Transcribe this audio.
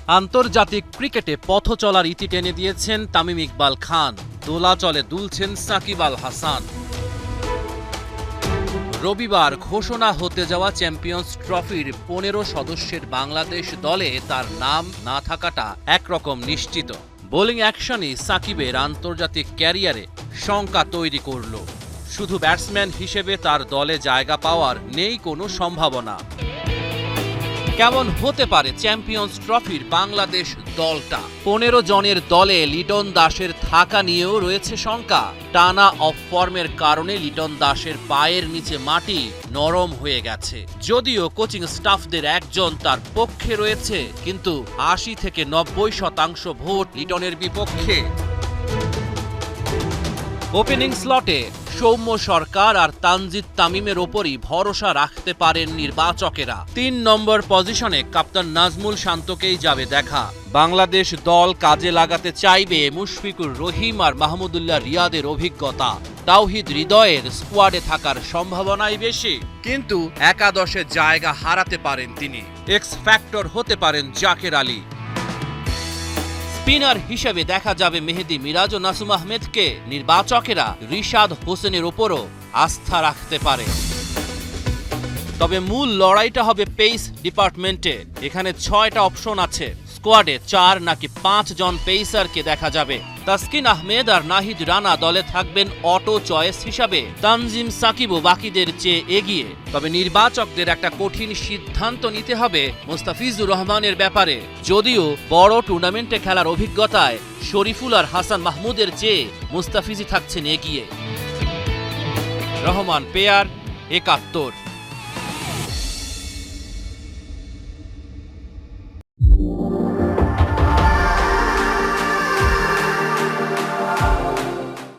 আন্তর্জাতিক ক্রিকেটে পথ চলার ইতি টেনে দিয়েছেন তামিম ইকবাল খান, দোলাচলে দুলছেন সাকিব আল হাসান। রবিবার ঘোষণা হতে যাওয়া চ্যাম্পিয়ন্স ট্রফির ১৫ সদস্যের বাংলাদেশ দলে তার নাম না থাকাটা একরকম নিশ্চিত। বোলিং অ্যাকশনই সাকিবের আন্তর্জাতিক ক্যারিয়ারে শঙ্কা তৈরি করল। শুধু ব্যাটসম্যান হিসেবে তার দলে জায়গা পাওয়ার নেই কোনো সম্ভাবনা। কেমন হতে পারে চ্যাম্পিয়ন্স ট্রফির বাংলাদেশ দলটা? ১৫ জনের দলে লিটন দাসের থাকা নিয়েও রয়েছে শঙ্কা। টানা অফ ফর্মের কারণে লিটন দাসের পায়ের নিচে মাটি নরম হয়ে গেছে। যদিও কোচিং স্টাফদের একজন তার পক্ষে রয়েছে, কিন্তু ৮০ থেকে ৯০% ভোট লিটনের বিপক্ষে। ওপেনিং স্লটে সৌম্য সরকার আর তানজিদ তামিমের ওপরই ভরসা রাখতে পারেন নির্বাচকেরা। ৩ নম্বর পজিশনে কাপ্তান নাজমুল শান্তকেই যাবে দেখা। বাংলাদেশ দল কাজে লাগাতে চাইবে মুশফিকুর রহিম আর মাহমুদুল্লাহ রিয়াদের অভিজ্ঞতা। তাওহিদ হৃদয়ের স্কোয়াডে থাকার সম্ভাবনাই বেশি, কিন্তু একাদশে জায়গা হারাতে পারেন তিনি। এক্স ফ্যাক্টর হতে পারেন জাকের আলী। স্পিনার হিসেবে দেখা যাবে মেহেদী মিরাজ ও নাসুম আহমেদকে। নির্বাচকেরা রিশাদ হোসেনের ওপরও আস্থা রাখতে পারে। তবে মূল লড়াইটা হবে পেস ডিপার্টমেন্টে। এখানে ৬টা অপশন আছে। স্কোয়াডে ৪ নাকি ৫ জন পেসারকে দেখা যাবে। তাসকিন আহমেদ আর নাহিদ রানা দলে থাকবেন অটো চয়েস হিসাবে। তানজিম সাকিবও বাকিদের চেয়ে এগিয়ে। তবে নির্বাচকদের একটা কঠিন সিদ্ধান্ত নিতে হবে মুস্তাফিজুর রহমানের ব্যাপারে। যদিও বড় টুর্নামেন্টে খেলার অভিজ্ঞতায় শরীফুল আর হাসান মাহমুদের চেয়ে মুস্তাফিজই থাকছেন এগিয়ে। রহমান পেয়ার, ৭১।